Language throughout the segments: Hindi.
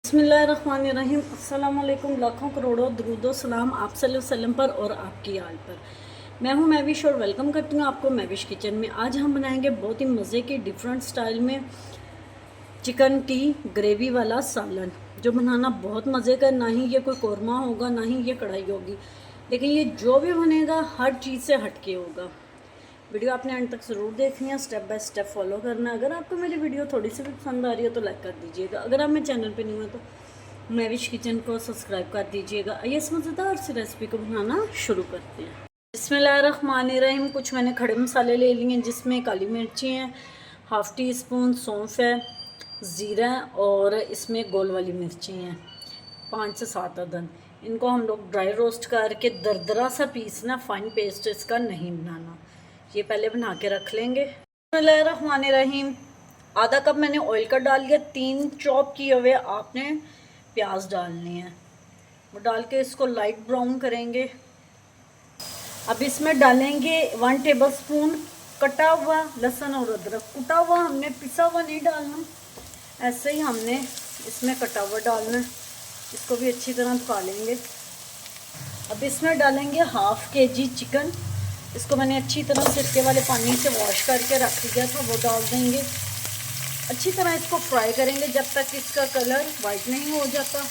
बिस्मिल्लाहिर्रहमानिर्रहीम। अस्सलाम वालेकुम। लाखों करोड़ों दरूदो सलाम आप सल्लल्लाहु अलैहि वसल्लम पर और आपकी आल पर। मैं हूं महविश और वेलकम करती हूं आपको महविश किचन में। आज हम बनाएंगे बहुत ही मज़े की डिफरेंट स्टाइल में चिकन की ग्रेवी वाला सालन, जो बनाना बहुत मज़े का। ना ही ये कोई कौरमा होगा, ना ही ये कढ़ाई होगी, लेकिन ये जो भी बनेगा हर चीज़ से हटके होगा। वीडियो आपने एंड तक ज़रूर देखनी है, स्टेप बाय स्टेप फॉलो करना है। अगर आपको मेरी वीडियो थोड़ी सी भी पसंद आ रही है तो लाइक कर दीजिएगा। अगर आप मेरे चैनल पे नहीं हो तो महविश किचन को सब्सक्राइब कर दीजिएगा। आइए इस मज़ेदार सी रेसिपी को बनाना शुरू करते हैं। बिस्मिल्लाहिर्रहमानिर्रहीम। कुछ मैंने खड़े मसाले ले लिए हैं, जिसमें काली मिर्ची हैं, हाफ़ टी स्पून सौंफ है, ज़ीरा और इसमें गोल वाली मिर्ची हैं 5 से 7 अदद। इनको हम लोग ड्राई रोस्ट करके दरदरा सा पीसना, फाइन पेस्ट इसका नहीं बनाना। ये पहले बना के रख लेंगे। बिस्मिल्लाहिर्रहमानिर्रहीम। आधा कप मैंने ऑयल का डाल लिया। 3 चॉप किए हुए आपने प्याज डालने हैं, वो डाल के इसको लाइट ब्राउन करेंगे। अब इसमें डालेंगे 1 टेबलस्पून कटा हुआ लहसुन और अदरक। कुटा हुआ हमने, पिसा हुआ नहीं डालना, ऐसे ही हमने इसमें कटा हुआ डालना है। इसको भी अच्छी तरह पका लेंगे। अब इसमें डालेंगे हाफ़ kg चिकन। इसको मैंने अच्छी तरह सिरके वाले पानी से वॉश करके रख दिया था, वो डाल देंगे। अच्छी तरह इसको फ्राई करेंगे जब तक इसका कलर वाइट नहीं हो जाता।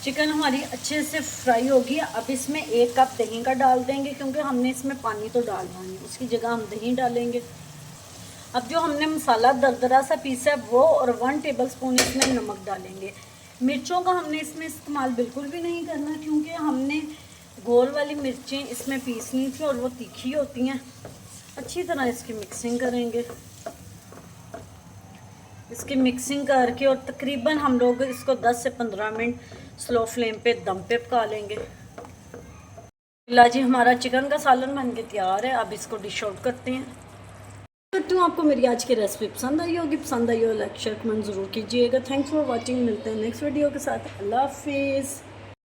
चिकन हमारी अच्छे से फ्राई होगी। अब इसमें 1 कप दही का डाल देंगे, क्योंकि हमने इसमें पानी तो डालना नहीं, उसकी जगह हम दही डालेंगे। अब जो हमने मसाला दरदरा सा पीसा है वो, और 1 टेबलस्पून इसमें नमक डालेंगे। मिर्चों का हमने इसमें इस्तेमाल बिल्कुल भी नहीं करना, क्योंकि हमने गोल वाली मिर्चें इसमें पीसनी थी और वो तीखी होती हैं। अच्छी तरह इसकी मिक्सिंग करेंगे। इसकी मिक्सिंग करके और तकरीबन हम लोग इसको 10 से 15 मिनट स्लो फ्लेम पे दम पे पका लेंगे। जी हमारा चिकन का सालन बन के तैयार है। अब इसको डिश आउट करते हैं। करती हूँ आपको मेरी आज की रेसिपी पसंद आई होगी। पसंद आई हो लाइक शेयर कमेंट ज़रूर कीजिएगा। Thanks for watching. मिलते हैं नेक्स्ट वीडियो के साथ। अल्लाह हाफिज़।